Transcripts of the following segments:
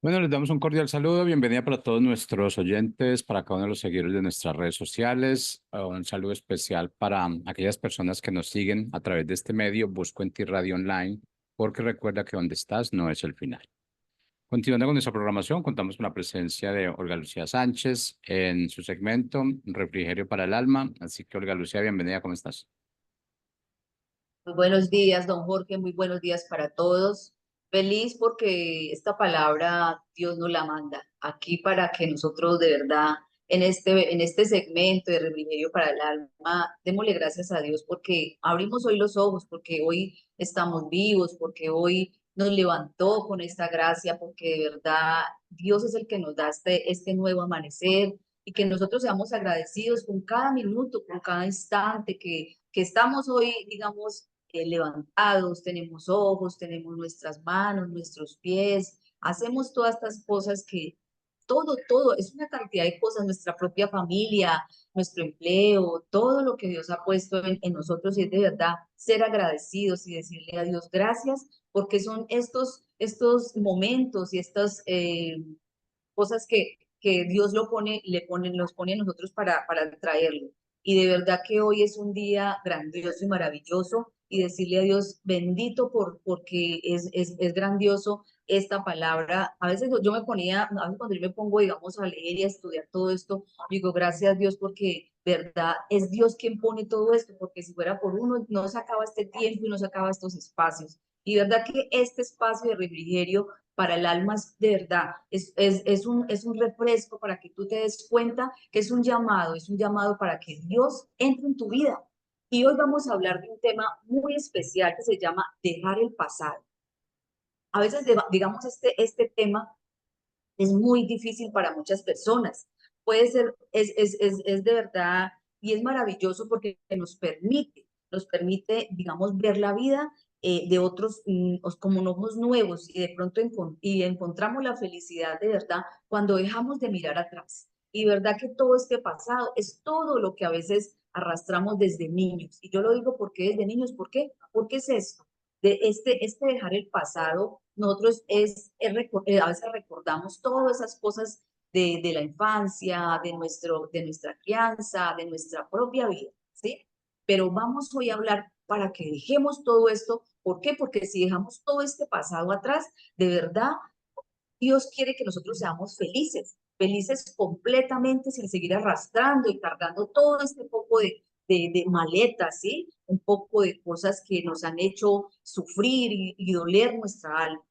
Bueno, les damos un cordial saludo, bienvenida para todos nuestros oyentes, para cada uno de los seguidores de nuestras redes sociales. Un saludo especial para aquellas personas que nos siguen a través de este medio, Busco en Ti Radio Online, porque recuerda que donde estás no es el final. Continuando con nuestra programación, contamos con la presencia de Olga Lucía Sánchez en su segmento Refrigerio para el Alma. Así que, Olga Lucía, bienvenida, ¿cómo estás? Muy buenos días, don Jorge, muy buenos días para todos. Feliz porque esta palabra Dios nos la manda aquí para que nosotros de verdad en este segmento de refrigerio para el alma, démosle gracias a Dios porque abrimos hoy los ojos, porque hoy estamos vivos, porque hoy nos levantó con esta gracia, porque de verdad Dios es el que nos da este nuevo amanecer y que nosotros seamos agradecidos con cada minuto, con cada instante que estamos hoy, digamos, levantados, tenemos ojos, tenemos nuestras manos, nuestros pies, hacemos todas estas cosas que todo, es una cantidad de cosas, nuestra propia familia, nuestro empleo, todo lo que Dios ha puesto en nosotros y es de verdad ser agradecidos y decirle a Dios gracias, porque son estos momentos y estas cosas que Dios los pone a nosotros para traerlo. Y de verdad que hoy es un día grandioso y maravilloso y decirle a Dios bendito porque es grandioso esta palabra. A veces yo me ponía, a veces cuando yo me pongo, digamos, a leer y a estudiar todo esto, digo, gracias Dios porque verdad es Dios quien pone todo esto, porque si fuera por uno no se acaba este tiempo y no se acaba estos espacios. Y verdad que este espacio de refrigerio para el alma es de verdad, es un refresco para que tú te des cuenta que es un llamado para que Dios entre en tu vida. Y hoy vamos a hablar de un tema muy especial que se llama dejar el pasado. A veces, digamos, este tema es muy difícil para muchas personas. Puede ser, es de verdad y es maravilloso porque nos permite, digamos, ver la vida de otros como ojos nuevos y de pronto y encontramos la felicidad de verdad cuando dejamos de mirar atrás. Y verdad que todo este pasado es todo lo que a veces arrastramos desde niños. Y yo lo digo porque desde niños, ¿por qué? Porque es esto de este dejar el pasado, nosotros a veces recordamos todas esas cosas de la infancia, de nuestra crianza, de nuestra propia vida, ¿sí? Pero vamos hoy a hablar para que dejemos todo esto. ¿Por qué? Porque si dejamos todo este pasado atrás, de verdad, Dios quiere que nosotros seamos felices, felices completamente sin seguir arrastrando y cargando todo este poco de maletas, ¿sí? Un poco de cosas que nos han hecho sufrir y doler nuestra alma.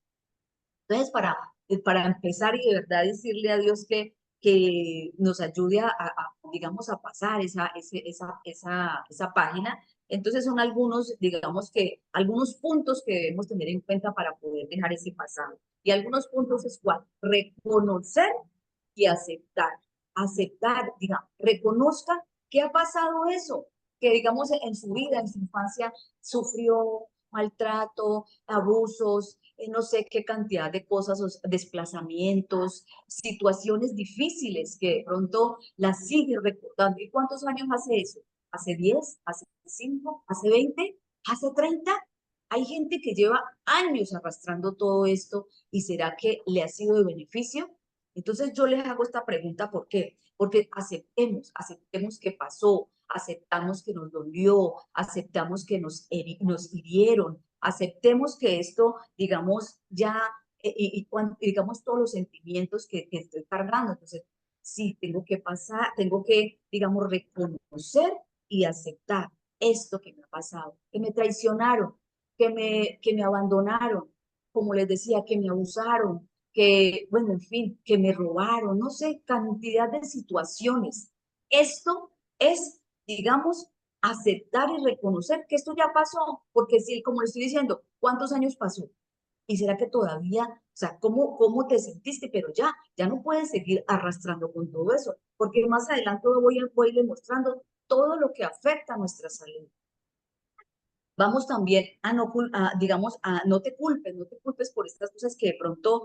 Entonces, para empezar y de verdad decirle a Dios que nos ayude digamos, a pasar esa página, entonces son algunos, digamos que, algunos puntos que debemos tener en cuenta para poder dejar ese pasado. Y algunos puntos es cuál, reconocer y aceptar. Aceptar, digamos, reconozca que ha pasado eso, que digamos en su vida, en su infancia, sufrió maltrato, abusos, no sé qué cantidad de cosas, desplazamientos, situaciones difíciles que de pronto las sigue recordando. ¿Y cuántos años hace eso? ¿Hace 10? ¿Hace 5? ¿Hace 20? ¿Hace 30? Hay gente que lleva años arrastrando todo esto y ¿será que le ha sido de beneficio? Entonces yo les hago esta pregunta, ¿por qué? Porque aceptemos que pasó, aceptamos que nos dolió, aceptamos que nos hirieron, aceptemos que esto, digamos, ya, digamos, todos los sentimientos que estoy cargando. Entonces, sí, tengo que pasar, tengo que, digamos, reconocer y aceptar esto que me ha pasado, que me traicionaron, que me abandonaron, como les decía, que me abusaron, que, bueno, en fin, que me robaron, no sé, cantidad de situaciones. Esto es, digamos, aceptar y reconocer que esto ya pasó, porque si, como le estoy diciendo, ¿cuántos años pasó? ¿Y será que todavía, o sea, cómo te sentiste? Pero ya no puedes seguir arrastrando con todo eso, porque más adelante voy a ir mostrando todo lo que afecta a nuestra salud. Vamos también a no, digamos, a no te culpes por estas cosas que de pronto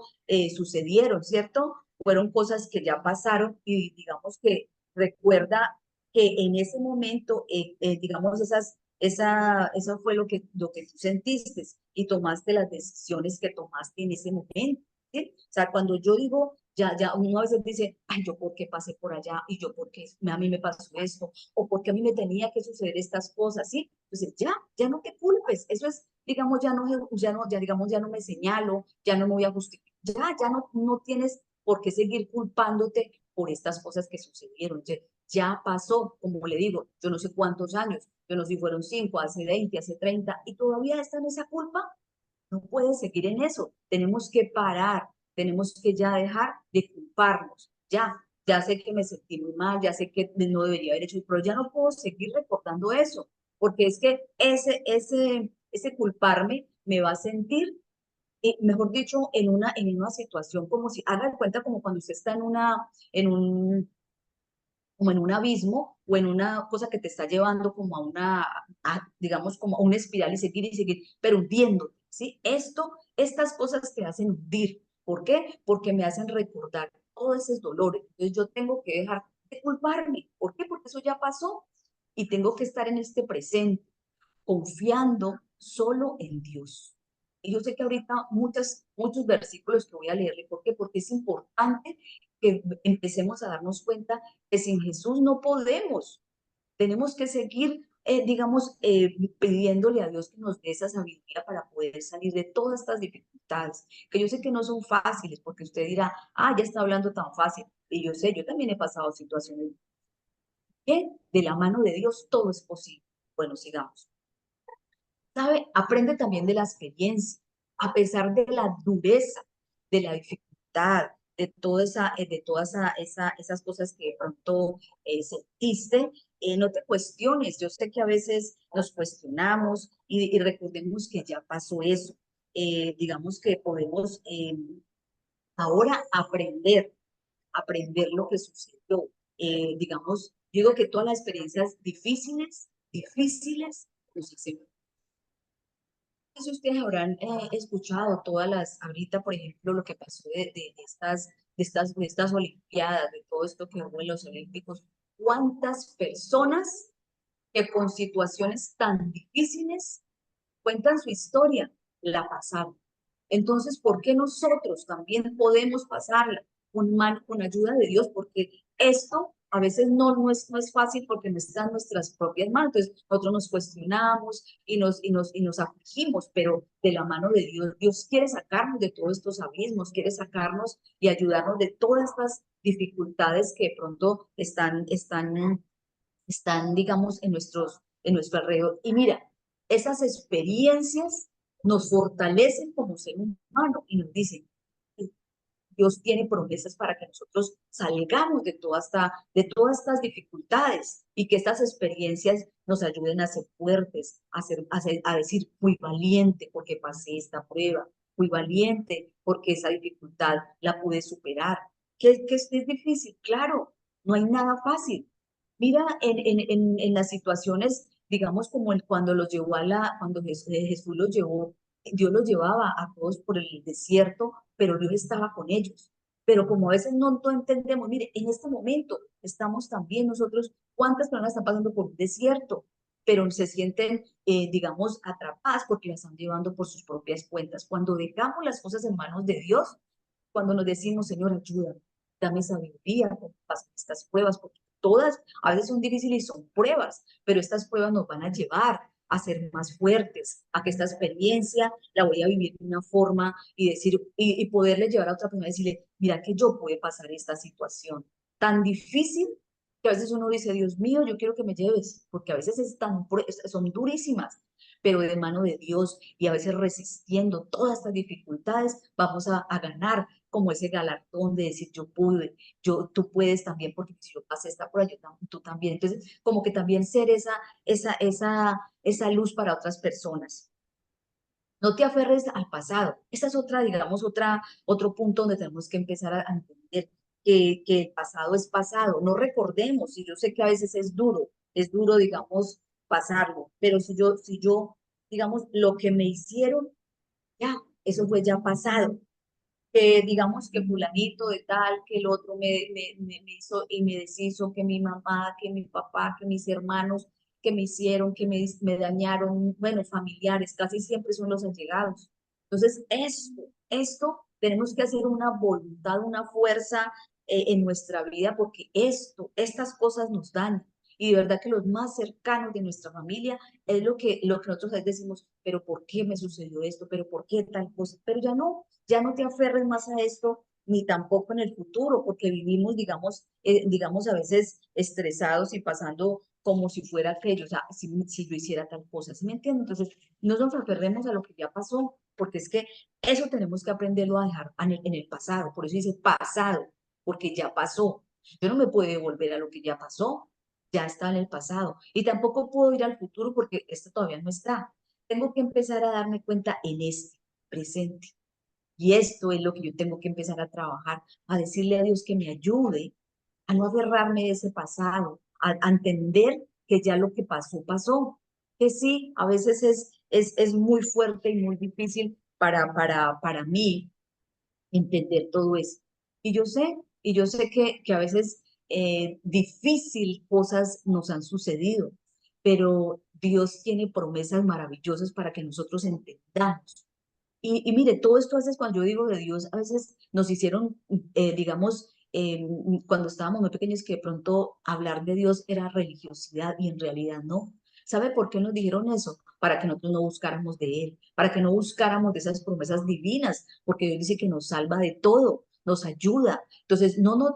sucedieron, ¿cierto? Fueron cosas que ya pasaron y digamos que recuerda que en ese momento, digamos, eso fue lo que tú sentiste y tomaste las decisiones que tomaste en ese momento. ¿sí? O sea, cuando yo digo, ya uno a veces dice, ay, yo por qué pasé por allá, y yo por qué a mí me pasó esto, o porque a mí me tenía que suceder estas cosas, ¿sí? Entonces, ya no te culpes, eso es, digamos, ya digamos, ya no me señalo, ya no me voy a justificar, no tienes por qué seguir culpándote por estas cosas que sucedieron, ya pasó, como le digo, yo no sé cuántos años, yo no sé si fueron 5, hace 20, hace 30, y todavía está en esa culpa. No puedes seguir en eso. Tenemos que parar, tenemos que ya dejar de culparnos. Ya sé que me sentí muy mal, ya sé que no debería haber hecho, pero ya no puedo seguir recordando eso, porque es que ese culparme me va a sentir, mejor dicho, en una situación como si, haga de cuenta como cuando usted está como en un abismo o en una cosa que te está llevando como digamos, como a una espiral y seguir, pero hundiéndote, ¿sí? Estas cosas te hacen hundir. ¿Por qué? Porque me hacen recordar todos esos dolores. Entonces yo tengo que dejar de culparme. ¿Por qué? Porque eso ya pasó y tengo que estar en este presente, confiando solo en Dios. Y yo sé que ahorita muchos versículos que voy a leerle, ¿por qué? Porque es importante que empecemos a darnos cuenta que sin Jesús no podemos. Tenemos que seguir, digamos, pidiéndole a Dios que nos dé esa sabiduría para poder salir de todas estas dificultades, que yo sé que no son fáciles, porque usted dirá, ya está hablando tan fácil. Y yo sé, yo también he pasado situaciones que de la mano de Dios todo es posible. Bueno, sigamos. ¿Sabe? Aprende también de la experiencia, a pesar de la dureza, de la dificultad, de todas esas cosas que de pronto sentiste, no te cuestiones. Yo sé que a veces nos cuestionamos y recordemos que ya pasó eso. Digamos que podemos ahora aprender lo que sucedió. Digamos, digo que todas las experiencias difíciles, nos hacen. No sé si ustedes habrán escuchado ahorita, por ejemplo, lo que pasó de estas Olimpiadas, de todo esto que hubo en los Olímpicos. ¿Cuántas personas que con situaciones tan difíciles cuentan su historia, la pasaron? Entonces, ¿por qué nosotros también podemos pasarla con ayuda de Dios? Porque esto a veces no es fácil porque no está en nuestras propias manos. Entonces, nosotros nos cuestionamos y nos afligimos, pero de la mano de Dios, Dios quiere sacarnos de todos estos abismos, quiere sacarnos y ayudarnos de todas estas dificultades que de pronto están, digamos, en nuestro alrededor. Y mira, esas experiencias nos fortalecen como ser humano y nos dicen, Dios tiene promesas para que nosotros salgamos de todas estas dificultades y que estas experiencias nos ayuden a ser fuertes, a decir, fui valiente porque pasé esta prueba, fui valiente porque esa dificultad la pude superar. ¿Que es difícil? Claro, no hay nada fácil. Mira, en las situaciones, digamos, como cuando cuando Jesús los llevó, Dios los llevaba a todos por el desierto, pero Dios estaba con ellos. Pero como a veces no entendemos, mire, en este momento estamos también nosotros, ¿cuántas personas están pasando por un desierto? Pero se sienten, digamos, atrapadas porque las están llevando por sus propias cuentas. Cuando dejamos las cosas en manos de Dios, cuando nos decimos, Señor, ayúdame, dame sabiduría para pasar estas pruebas, porque todas a veces son difíciles y son pruebas, pero estas pruebas nos van a llevar a ser más fuertes, a que esta experiencia la voy a vivir de una forma y decir, y poderle llevar a otra persona y decirle, mira que yo puedo pasar esta situación tan difícil que a veces uno dice, Dios mío, yo quiero que me lleves, porque a veces son durísimas, pero de mano de Dios y a veces resistiendo todas estas dificultades, vamos a ganar como ese galardón de decir, yo pude, tú puedes también, porque si yo pasé esta prueba, tú también. Entonces, como que también ser esa luz para otras personas. No te aferres al pasado. Esa es otra, digamos, otro punto donde tenemos que empezar a entender que el pasado es pasado. No recordemos, y yo sé que a veces es duro, digamos, pasarlo, pero si yo, digamos, lo que me hicieron, ya, eso fue ya pasado. Que digamos que fulanito de tal, que el otro me hizo y me deshizo, que mi mamá, que mi papá, que mis hermanos, que me hicieron, que me dañaron, bueno, familiares, casi siempre son los allegados. Entonces, esto tenemos que hacer una voluntad, una fuerza en nuestra vida, porque estas cosas nos dañan. Y de verdad que los más cercanos de nuestra familia es lo que nosotros a veces decimos, pero ¿por qué me sucedió esto? ¿Pero por qué tal cosa? Pero ya no te aferres más a esto, ni tampoco en el futuro, porque vivimos, digamos, a veces estresados y pasando como si fuera aquello, o sea, si yo hiciera tal cosa, ¿sí me entiendes? Entonces, no nos aferremos a lo que ya pasó, porque es que eso tenemos que aprenderlo a dejar en el pasado, por eso dice pasado, porque ya pasó. Yo no me puedo devolver a lo que ya pasó, ya está en el pasado, y tampoco puedo ir al futuro porque esto todavía no está. Tengo que empezar a darme cuenta en este presente. Y esto es lo que yo tengo que empezar a trabajar, a decirle a Dios que me ayude a no aferrarme de ese pasado, a entender que ya lo que pasó, pasó. Que sí, a veces es muy fuerte y muy difícil para mí entender todo eso. Y yo sé que a veces difícil cosas nos han sucedido, pero Dios tiene promesas maravillosas para que nosotros entendamos. Y mire, todo esto a veces cuando yo digo de Dios, a veces nos hicieron, digamos, cuando estábamos muy pequeños, que de pronto hablar de Dios era religiosidad y en realidad no. ¿Sabe por qué nos dijeron eso? Para que nosotros no buscáramos de Él, para que no buscáramos de esas promesas divinas, porque Dios dice que nos salva de todo, nos ayuda. Entonces,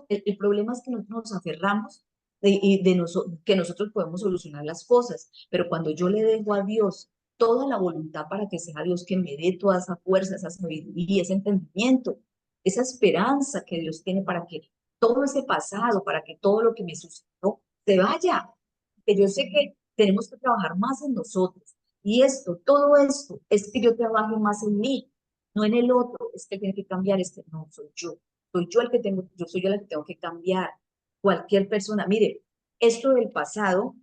el problema es que nosotros nos aferramos que nosotros podemos solucionar las cosas, pero cuando yo le dejo a Dios toda la voluntad para que sea Dios quien me dé toda esa fuerza, esa sabiduría, ese entendimiento, esa esperanza que Dios tiene para que todo ese pasado, para que todo lo que me sucedió se vaya. Que yo sé que tenemos que trabajar más en nosotros. Y todo esto, es que yo trabaje más en mí, no en el otro. Es que tiene que cambiar, no, soy yo. Soy yo la que tengo que cambiar. Cualquier persona, mire, esto del pasado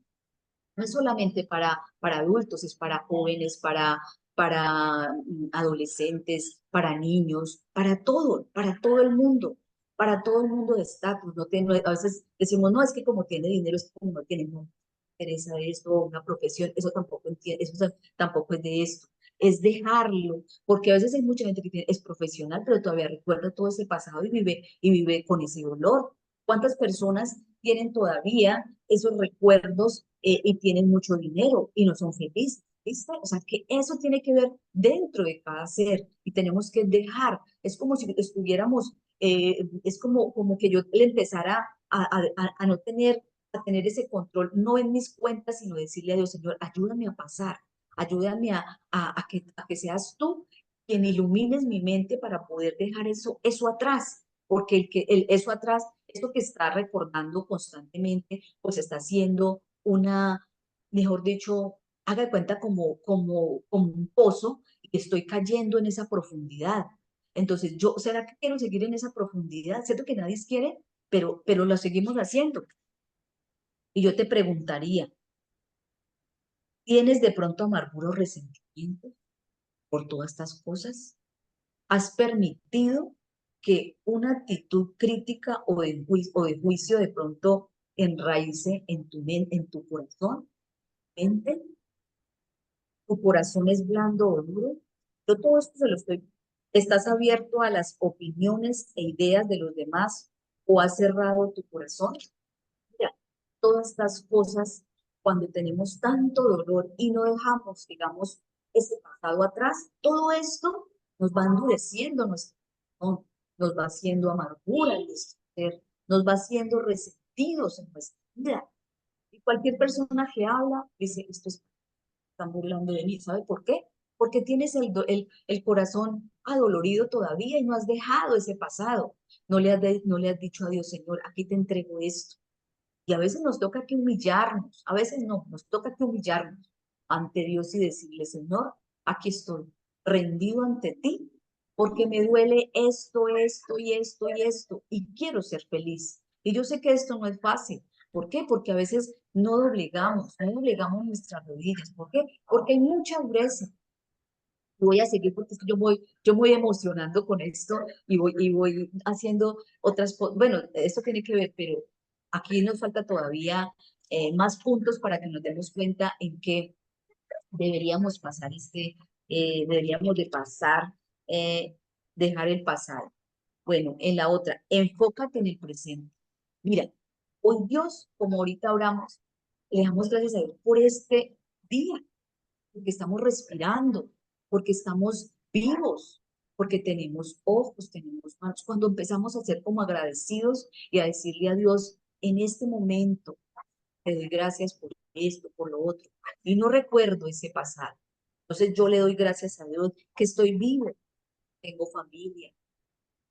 no es solamente para adultos, es para jóvenes, para adolescentes, para niños, para todo el mundo de estatus. A veces decimos, no, es que como tiene dinero, es que como no tiene, no interesa esto, una profesión, eso tampoco entiende, tampoco es de esto. Es dejarlo, porque a veces hay mucha gente que es profesional, pero todavía recuerda todo ese pasado y vive con ese dolor. ¿Cuántas personas tienen todavía esos recuerdos y tienen mucho dinero y no son felices? ¿Viste? O sea, que eso tiene que ver dentro de cada ser y tenemos que dejar, es como si estuviéramos, es como que yo le empezara a no tener, a tener ese control, no en mis cuentas, sino decirle a Dios, Señor, ayúdame a pasar, ayúdame a que seas tú quien ilumines mi mente para poder dejar eso atrás, porque eso atrás, esto que está recordando constantemente, pues está haciendo mejor dicho, haga de cuenta como un pozo y estoy cayendo en esa profundidad. Entonces, ¿será que quiero seguir en esa profundidad? Cierto que nadie quiere, pero lo seguimos haciendo. Y yo te preguntaría, ¿tienes de pronto amargura o resentimiento por todas estas cosas? ¿Has permitido que una actitud crítica o de juicio de pronto enraíce en tu corazón, mente? ¿Tu corazón es blando o duro? Yo todo esto se lo estoy. ¿Estás abierto a las opiniones e ideas de los demás o has cerrado tu corazón? Mira, todas estas cosas, cuando tenemos tanto dolor y no dejamos, digamos, ese pasado atrás, todo esto nos va endureciendo nuestro corazón, nos va haciendo amargura en nuestro ser, nos va haciendo resentidos en nuestra vida. Y cualquier persona que habla dice, están burlando de mí. ¿Sabe por qué? Porque tienes el corazón adolorido todavía y no has dejado ese pasado. No le has dicho a Dios, Señor, aquí te entrego esto. Y a veces nos toca que humillarnos, a veces no, nos toca que humillarnos ante Dios y decirle, Señor, aquí estoy, rendido ante ti, porque me duele esto y esto y esto, y quiero ser feliz. Y yo sé que esto no es fácil. ¿Por qué? Porque a veces no doblegamos nuestras rodillas. ¿Por qué? Porque hay mucha dureza. Voy a seguir porque es que yo me voy emocionando con esto y voy haciendo otras cosas. Bueno, esto tiene que ver, pero aquí nos falta todavía más puntos para que nos demos cuenta en qué deberíamos pasar deberíamos de pasar. dejar el pasado. Bueno, en la otra, enfócate en el presente. Mira, hoy Dios, como ahorita oramos, le damos gracias a Dios por este día, porque estamos respirando, porque estamos vivos, porque tenemos ojos, tenemos manos. Cuando empezamos a ser como agradecidos y a decirle a Dios, en este momento, te doy gracias por esto, por lo otro. Y no recuerdo ese pasado. Entonces yo le doy gracias a Dios que estoy vivo, tengo familia,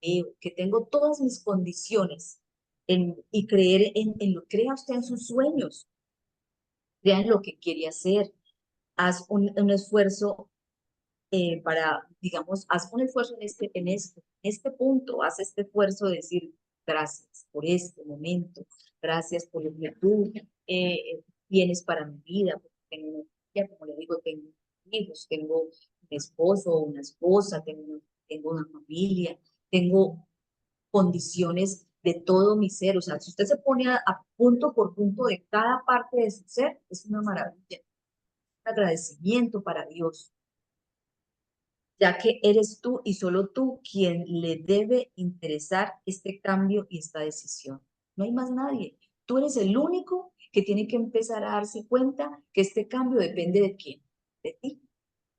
que tengo todas mis condiciones y creer crea usted en sus sueños, crea en lo que quiere hacer, haz un esfuerzo digamos, haz un esfuerzo en este punto, haz este esfuerzo de decir gracias por este momento, gracias por lo que tú tienes para mi vida, porque tengo, ya como le digo, tengo hijos, tengo un esposo o una esposa, tengo una familia, tengo condiciones de todo mi ser, o sea, si usted se pone a punto por punto de cada parte de su ser, es una maravilla, un agradecimiento para Dios, ya que eres tú y solo tú quien le debe interesar este cambio y esta decisión. No hay más nadie. Tú eres el único que tiene que empezar a darse cuenta que este cambio depende de quién, de ti.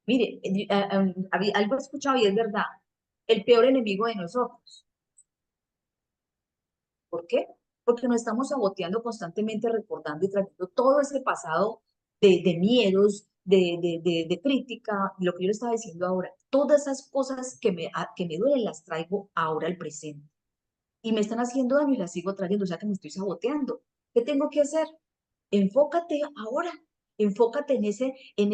Mire, algo he escuchado y es verdad, el peor enemigo de nosotros. ¿Por qué? Porque nos estamos saboteando constantemente, recordando y trayendo todo ese pasado de miedos, de crítica, lo que yo le estaba diciendo ahora. Todas esas cosas que me duelen las traigo ahora al presente. Y me están haciendo daño y las sigo trayendo, o sea que me estoy saboteando. ¿Qué tengo que hacer? Enfócate ahora, enfócate en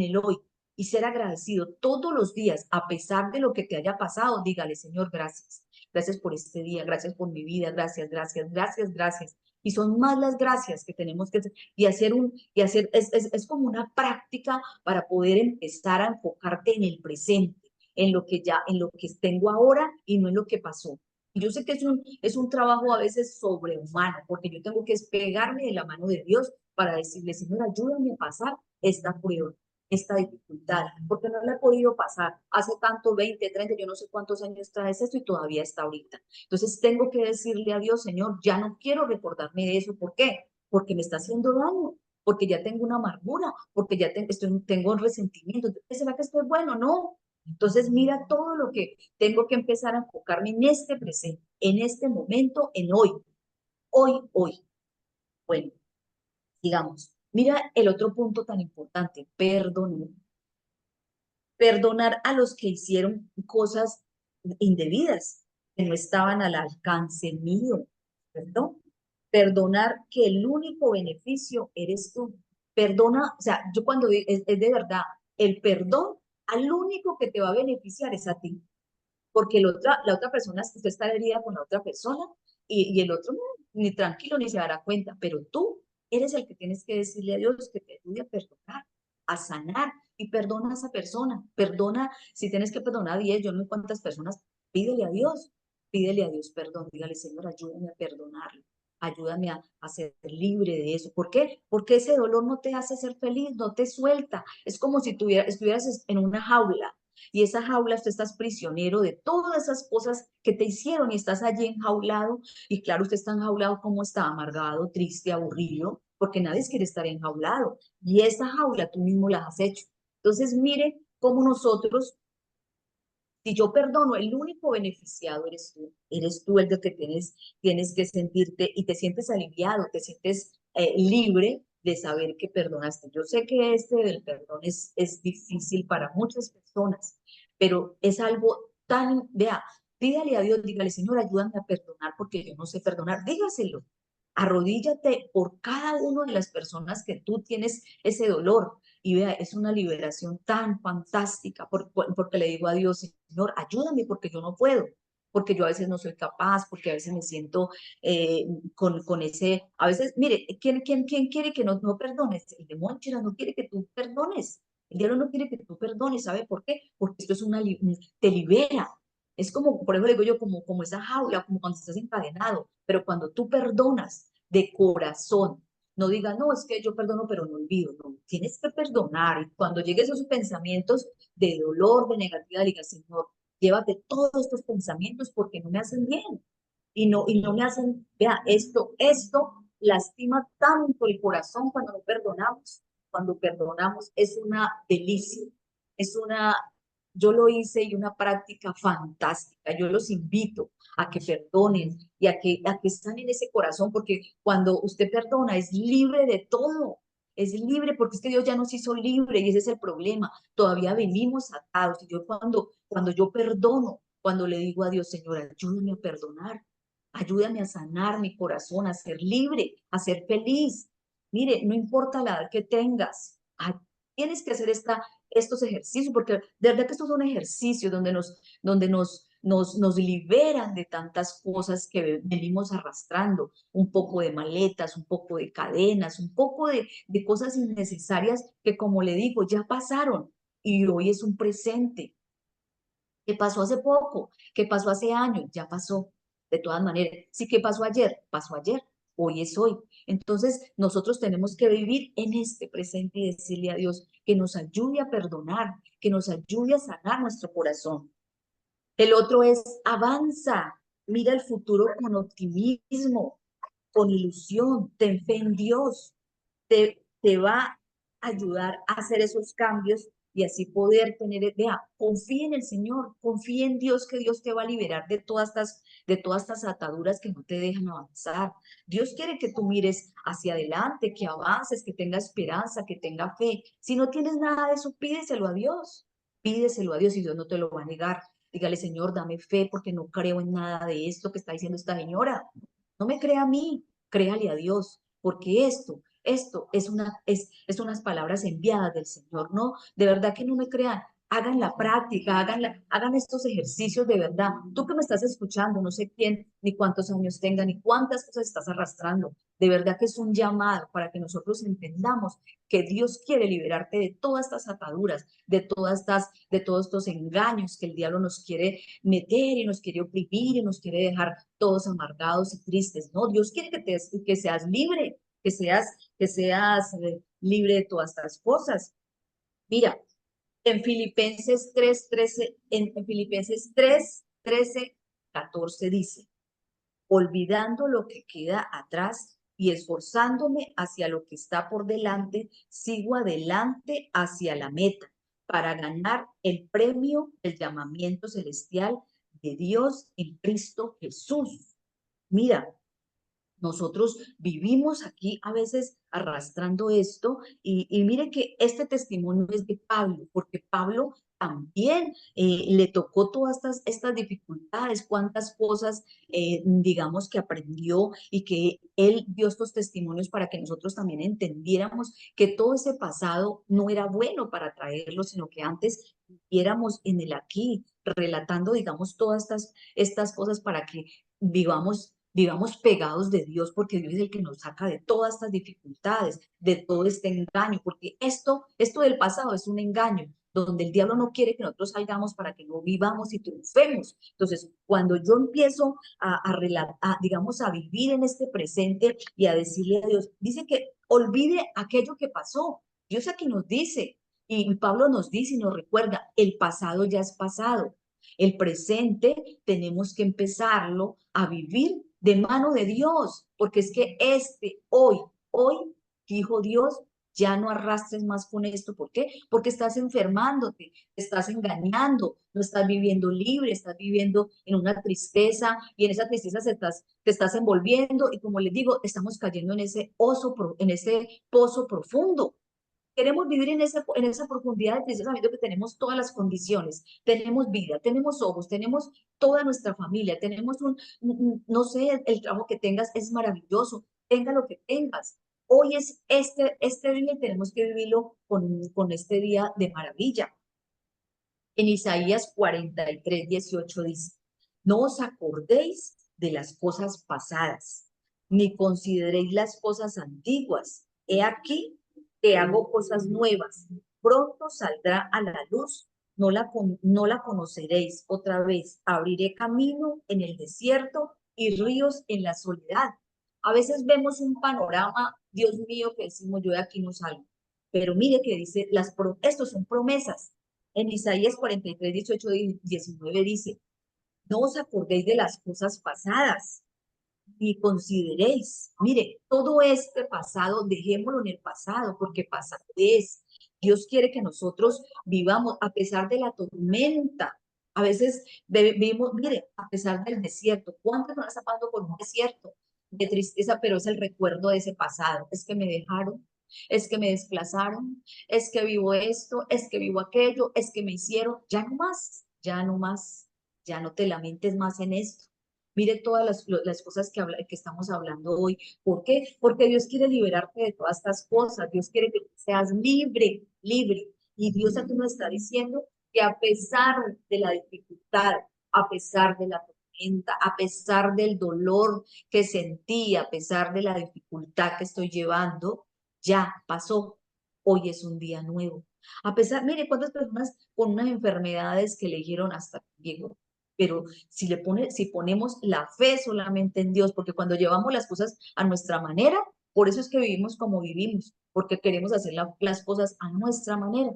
el hoy y ser agradecido todos los días, a pesar de lo que te haya pasado. Dígale, Señor, gracias. Gracias por este día, gracias por mi vida, gracias, gracias, gracias, gracias. Y son más las gracias que tenemos que hacer es como una práctica para poder empezar a enfocarte en el presente, en lo que tengo ahora y no en lo que pasó. Y yo sé que es un trabajo a veces sobrehumano, porque yo tengo que despegarme de la mano de Dios para decirle, Señor, ayúdame a pasar esta prueba, esta dificultad, porque no la he podido pasar. Hace tanto, 20, 30, yo no sé cuántos años traes esto y todavía está ahorita. Entonces tengo que decirle a Dios, Señor, ya no quiero recordarme de eso. ¿Por qué? Porque me está haciendo daño, porque ya tengo una amargura, porque ya tengo un resentimiento. ¿Será que estoy bueno? No. Entonces mira todo lo que tengo que empezar a enfocarme en este presente, en este momento, en hoy, hoy, hoy. Bueno, digamos, mira el otro punto tan importante, perdonar. Perdonar a los que hicieron cosas indebidas, que no estaban al alcance mío, ¿perdón? Perdonar que el único beneficio eres tú. Perdona, o sea, yo cuando digo, es de verdad, el perdón al único que te va a beneficiar es a ti, porque la otra persona, usted está herida con la otra persona y el otro no, ni tranquilo ni se dará cuenta, pero tú eres el que tienes que decirle a Dios que te ayude a perdonar, a sanar y perdona a esa persona. Perdona, si tienes que perdonar a 10, yo no sé cuántas personas, pídele a Dios perdón, dígale, Señor, ayúdame a perdonarlo. Ayúdame a ser libre de eso. ¿Por qué? Porque ese dolor no te hace ser feliz, no te suelta. Es como si estuvieras en una jaula y esa jaula usted estás prisionero de todas esas cosas que te hicieron y estás allí enjaulado. Y claro, usted está enjaulado como está, amargado, triste, aburrido, porque nadie quiere estar enjaulado. Y esa jaula tú mismo la has hecho. Entonces, mire cómo nosotros, si yo perdono, el único beneficiado eres tú. Eres tú el de que tienes que sentirte y te sientes aliviado, te sientes libre de saber que perdonaste. Yo sé que este del perdón es difícil para muchas personas, pero es algo tan, vea, pídale a Dios, dígale, Señor, ayúdame a perdonar porque yo no sé perdonar, dígaselo. Arrodíllate por cada una de las personas que tú tienes ese dolor. Y vea, es una liberación tan fantástica porque le digo a Dios, Señor, ayúdame porque yo no puedo, porque yo a veces no soy capaz, porque a veces me siento con ese, a veces, mire, ¿quién quiere que no perdones? El demonio no quiere que tú perdones. El diablo no quiere que tú perdones, ¿sabe por qué? Porque esto es te libera. Es como, por eso le digo yo, como esa jaula, como cuando estás encadenado, pero cuando tú perdonas de corazón, no diga, no, es que yo perdono, pero no olvido. No, tienes que perdonar. Y cuando llegues a esos pensamientos de dolor, de negatividad, diga, Señor, llévate todos estos pensamientos porque no me hacen bien y no me hacen, vea, esto lastima tanto el corazón cuando no perdonamos. Cuando perdonamos es una delicia, es una, yo lo hice y una práctica fantástica. Yo los invito a que perdonen y a que están en ese corazón, porque cuando usted perdona es libre de todo. Es libre porque es que Dios ya nos hizo libre y ese es el problema. Todavía venimos atados. Y yo cuando yo perdono, cuando le digo a Dios, Señor, ayúdame a perdonar, ayúdame a sanar mi corazón, a ser libre, a ser feliz. Mire, no importa la edad que tengas, tienes que hacer estos ejercicios, porque de verdad que estos son ejercicios donde nos liberan de tantas cosas que venimos arrastrando, un poco de maletas, un poco de cadenas, un poco de cosas innecesarias que, como le digo, ya pasaron y hoy es un presente. ¿Qué pasó hace poco? ¿Qué pasó hace años? Ya pasó. De todas maneras, sí, ¿qué pasó ayer? Pasó ayer. Hoy es hoy. Entonces, nosotros tenemos que vivir en este presente y decirle a Dios que nos ayude a perdonar, que nos ayude a sanar nuestro corazón. El otro es avanza, mira el futuro con optimismo, con ilusión, ten fe en Dios, te va a ayudar a hacer esos cambios y así poder tener, vea, confía en el Señor, confía en Dios, que Dios te va a liberar de todas estas ataduras que no te dejan avanzar. Dios quiere que tú mires hacia adelante, que avances, que tengas esperanza, que tenga fe. Si no tienes nada de eso, pídeselo a Dios y Dios no te lo va a negar. Dígale, Señor, dame fe porque no creo en nada de esto que está diciendo esta señora. No me crea a mí, créale a Dios, porque esto es unas palabras enviadas del Señor, ¿no? De verdad que no me crean. Hagan la práctica, hagan estos ejercicios de verdad. Tú que me estás escuchando, no sé quién, ni cuántos años tenga, ni cuántas cosas estás arrastrando. De verdad que es un llamado para que nosotros entendamos que Dios quiere liberarte de todas estas ataduras, de todos estos engaños que el diablo nos quiere meter y nos quiere oprimir y nos quiere dejar todos amargados y tristes. No, Dios quiere que seas libre, que seas libre de todas estas cosas. Mira, en Filipenses 3:13, en Filipenses 3:13, 14 dice, olvidando lo que queda atrás y esforzándome hacia lo que está por delante, sigo adelante hacia la meta para ganar el premio del llamamiento celestial de Dios en Cristo Jesús. Mira, nosotros vivimos aquí a veces arrastrando esto y mire que este testimonio es de Pablo, porque Pablo también le tocó todas estas dificultades, cuántas cosas, digamos, que aprendió y que él dio estos testimonios para que nosotros también entendiéramos que todo ese pasado no era bueno para traerlo, sino que antes viéramos en el aquí, relatando, digamos, todas estas cosas para que vivamos pegados de Dios, porque Dios es el que nos saca de todas estas dificultades, de todo este engaño, porque esto del pasado es un engaño, donde el diablo no quiere que nosotros salgamos para que no vivamos y triunfemos. Entonces, cuando yo empiezo digamos, a vivir en este presente y a decirle a Dios, dice que olvide aquello que pasó. Dios aquí nos dice, y Pablo nos dice y nos recuerda, el pasado ya es pasado. El presente tenemos que empezarlo a vivir de mano de Dios, porque es que hoy, dijo Dios, ya no arrastres más con esto. ¿Por qué? Porque estás enfermándote, te estás engañando, no estás viviendo libre, estás viviendo en una tristeza y en esa tristeza te estás envolviendo y, como les digo, estamos cayendo en ese pozo profundo. Queremos vivir en esa profundidad de tristeza sabiendo que tenemos todas las condiciones, tenemos vida, tenemos ojos, tenemos toda nuestra familia, tenemos no sé, el trabajo que tengas es maravilloso, tenga lo que tengas. Hoy es este día y tenemos que vivirlo con este día de maravilla. En Isaías 43:18 dice, no os acordéis de las cosas pasadas, ni consideréis las cosas antiguas. He aquí que hago cosas nuevas. Pronto saldrá a la luz, no la conoceréis otra vez. Abriré camino en el desierto y ríos en la soledad. A veces vemos un panorama, Dios mío, que decimos, yo de aquí no salgo. Pero mire que dice, estos son promesas. En Isaías 43, 18, 19 dice, no os acordéis de las cosas pasadas, ni consideréis. Mire, todo este pasado, dejémoslo en el pasado, porque pasado es. Dios quiere que nosotros vivamos a pesar de la tormenta. A veces vivimos, mire, a pesar del desierto. ¿Cuántas no está pasando por un desierto de tristeza? Pero es el recuerdo de ese pasado. Es que me dejaron, es que me desplazaron, es que vivo esto, es que vivo aquello, es que me hicieron. Ya no más, ya no más, ya no te lamentes más en esto. Mire todas las cosas que estamos hablando hoy. ¿Por qué? Porque Dios quiere liberarte de todas estas cosas. Dios quiere que seas libre, libre. Y Dios aquí nos está diciendo que a pesar de la dificultad, a pesar de la tormenta, a pesar del dolor que sentí, a pesar de la dificultad que estoy llevando, ya pasó. Hoy es un día nuevo. A pesar, mire cuántas personas con unas enfermedades que le dijeron hasta que llegó, pero si ponemos la fe solamente en Dios, porque cuando llevamos las cosas a nuestra manera, por eso es que vivimos como vivimos, porque queremos hacer las cosas a nuestra manera.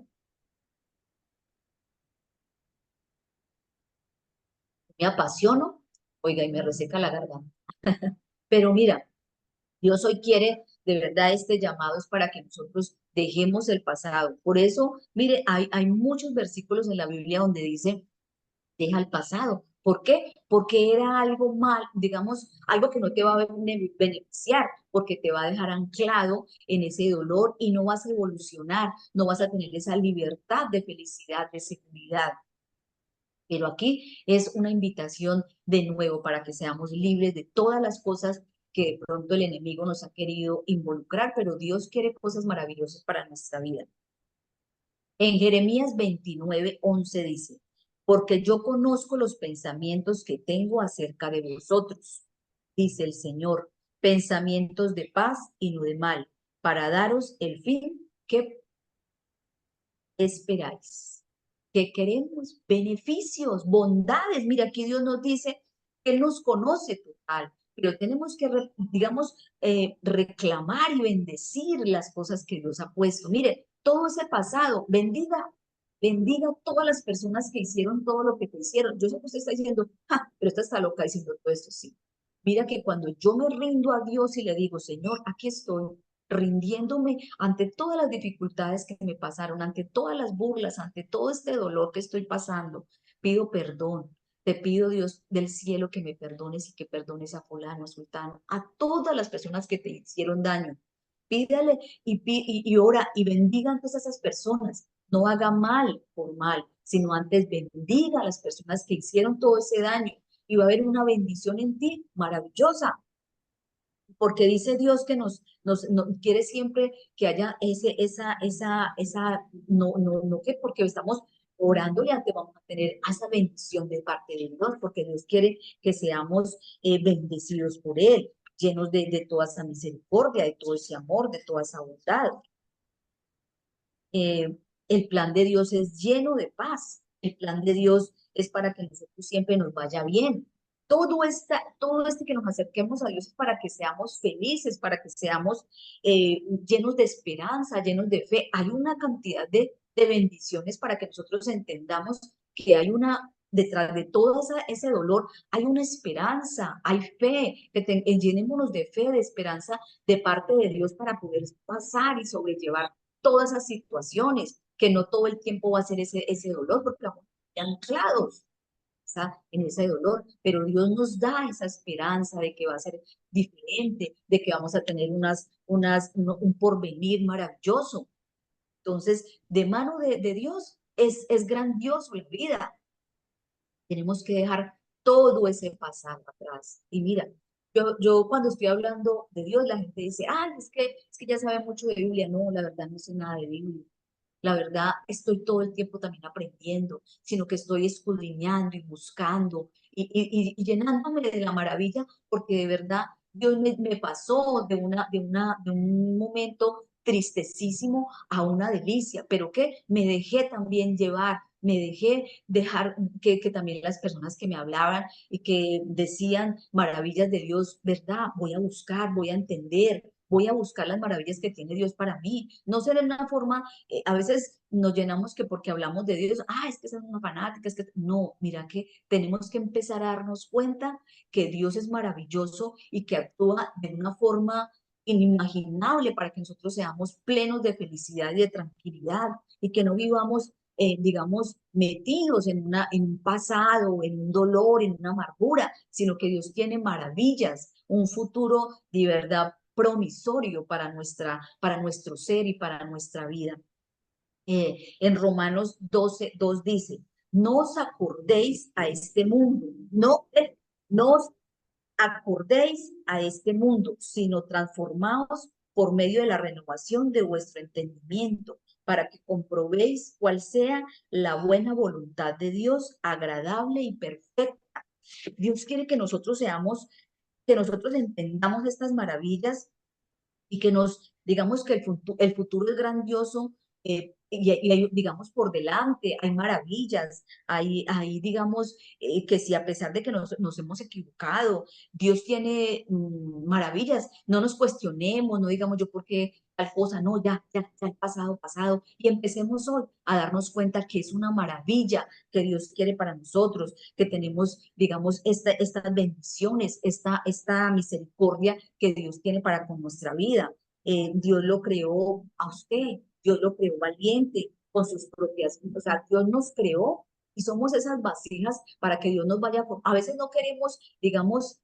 Me apasiono, oiga, y me reseca la garganta. Pero mira, Dios hoy quiere, de verdad, este llamado es para que nosotros dejemos el pasado. Por eso, mire, hay muchos versículos en la Biblia donde dice deja el pasado. ¿Por qué? Porque era algo mal, digamos, algo que no te va a beneficiar, porque te va a dejar anclado en ese dolor y no vas a evolucionar, no vas a tener esa libertad de felicidad, de seguridad. Pero aquí es una invitación de nuevo para que seamos libres de todas las cosas que de pronto el enemigo nos ha querido involucrar, pero Dios quiere cosas maravillosas para nuestra vida. En Jeremías 29:11 dice, porque yo conozco los pensamientos que tengo acerca de vosotros, dice el Señor, pensamientos de paz y no de mal, para daros el fin que esperáis. Que queremos beneficios, bondades. Mira, aquí Dios nos dice que Él nos conoce total, pero tenemos que, digamos, reclamar y bendecir las cosas que Dios ha puesto. Mire, todo ese pasado, bendiga, bendiga a todas las personas que hicieron todo lo que te hicieron. Yo sé que usted está diciendo, ja, pero esta está loca diciendo todo esto, sí. Mira que cuando yo me rindo a Dios y le digo, Señor, aquí estoy, rindiéndome ante todas las dificultades que me pasaron, ante todas las burlas, ante todo este dolor que estoy pasando, pido perdón. Te pido, Dios del cielo, que me perdones y que perdones a fulano, a sultano, a todas las personas que te hicieron daño. Pídale y ora y bendiga antes a esas personas. No haga mal por mal, sino antes bendiga a las personas que hicieron todo ese daño. Y va a haber una bendición en ti maravillosa, porque dice Dios que nos quiere siempre que haya no que porque estamos orando y antes vamos a tener esa bendición de parte de Dios, porque Dios quiere que seamos bendecidos por Él, llenos de toda esa misericordia, de todo ese amor, de toda esa bondad. El plan de Dios es lleno de paz. El plan de Dios es para que nosotros siempre nos vaya bien. Todo este que nos acerquemos a Dios es para que seamos felices, para que seamos llenos de esperanza, llenos de fe. Hay una cantidad de bendiciones para que nosotros entendamos que hay detrás de todo ese dolor, hay una esperanza, hay fe, llenémonos de fe, de esperanza de parte de Dios para poder pasar y sobrellevar todas esas situaciones, que no todo el tiempo va a ser ese dolor, porque vamos anclados en ese dolor, pero Dios nos da esa esperanza de que va a ser diferente, de que vamos a tener un porvenir maravilloso. Entonces, de mano de Dios es grandioso la vida. Tenemos que dejar todo ese pasado atrás. Y mira, yo cuando estoy hablando de Dios, la gente dice, ah, es que ya sabe mucho de Biblia. No, la verdad no sé nada de Biblia. La verdad, estoy todo el tiempo también aprendiendo, sino que estoy escudriñando y buscando y llenándome de la maravilla, porque de verdad Dios me pasó de un momento tristecísimo a una delicia, pero que me dejé también llevar, me dejé dejar que también las personas que me hablaban y que decían maravillas de Dios, ¿verdad? Voy a buscar, voy a entender, voy a buscar las maravillas que tiene Dios para mí. No ser en una forma, a veces nos llenamos que porque hablamos de Dios, es que esa es una fanática, es que no, mira que tenemos que empezar a darnos cuenta que Dios es maravilloso y que actúa de una forma inimaginable para que nosotros seamos plenos de felicidad y de tranquilidad y que no vivamos, digamos, metidos en un pasado, en un dolor, en una amargura, sino que Dios tiene maravillas, un futuro de verdad promisorio para nuestro ser y para nuestra vida. En Romanos 12:2 dice, no os acordéis a este mundo, no os acordéis a este mundo, sino transformaos por medio de la renovación de vuestro entendimiento, para que comprobéis cuál sea la buena voluntad de Dios, agradable y perfecta. Dios quiere que nosotros entendamos estas maravillas y que digamos que el futuro es grandioso, digamos, por delante, hay maravillas, digamos, que si a pesar de que nos hemos equivocado, Dios tiene maravillas, no nos cuestionemos, no digamos yo por qué tal cosa, no, ya el pasado, pasado, y empecemos hoy a darnos cuenta que es una maravilla que Dios quiere para nosotros, que tenemos, digamos, estas bendiciones, esta misericordia que Dios tiene para con nuestra vida. Dios lo creó a usted, Dios lo creó valiente, con sus propias, o sea, Dios nos creó y somos esas vasijas para que Dios nos vaya a veces no queremos, digamos,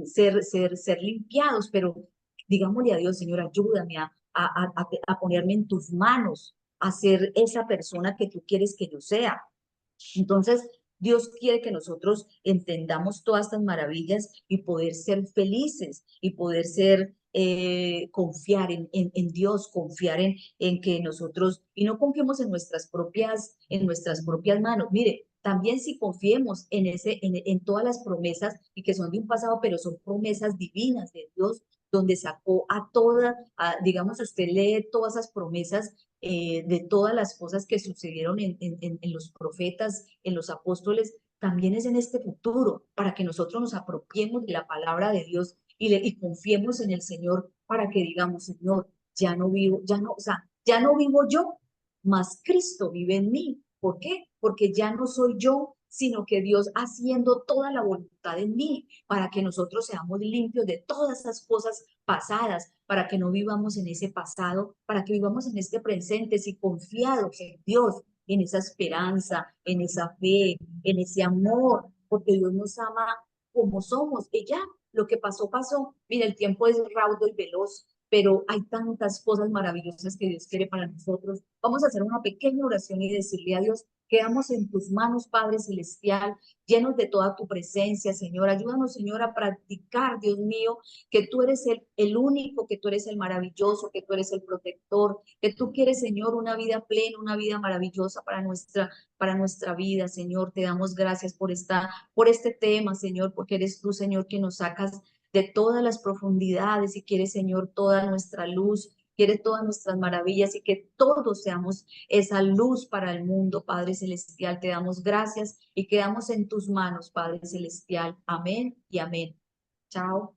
ser limpiados, pero digámosle a Dios, Señor, ayúdame a ponerme en tus manos, a ser esa persona que tú quieres que yo sea. Entonces, Dios quiere que nosotros entendamos todas estas maravillas y poder ser felices y poder confiar en Dios, confiar en que nosotros, y no confiemos en nuestras propias manos. Mire, también si confiemos en todas las promesas y que son de un pasado, pero son promesas divinas de Dios, donde sacó digamos, usted lee todas esas promesas de todas las cosas que sucedieron en los profetas, en los apóstoles, también es en este futuro, para que nosotros nos apropiemos de la palabra de Dios y confiemos en el Señor para que digamos, Señor, ya no vivo, o sea, ya no vivo yo, mas Cristo vive en mí. ¿Por qué? Porque ya no soy yo, sino que Dios haciendo toda la voluntad en mí, para que nosotros seamos limpios de todas esas cosas pasadas, para que no vivamos en ese pasado, para que vivamos en este presente, si confiados en Dios, en esa esperanza, en esa fe, en ese amor, porque Dios nos ama como somos. Y ya, lo que pasó, pasó. Mira, el tiempo es raudo y veloz, pero hay tantas cosas maravillosas que Dios quiere para nosotros. Vamos a hacer una pequeña oración y decirle a Dios, quedamos en tus manos, Padre Celestial, llenos de toda tu presencia, Señor. Ayúdanos, Señor, a practicar, Dios mío, que tú eres el único, que tú eres el maravilloso, que tú eres el protector, que tú quieres, Señor, una vida plena, una vida maravillosa para nuestra vida, Señor. Te damos gracias por este tema, Señor, porque eres tú, Señor, que nos sacas de todas las profundidades y quieres, Señor, toda nuestra luz, quieres todas nuestras maravillas y que todos seamos esa luz para el mundo, Padre Celestial. Te damos gracias y quedamos en tus manos, Padre Celestial. Amén y amén. Chao.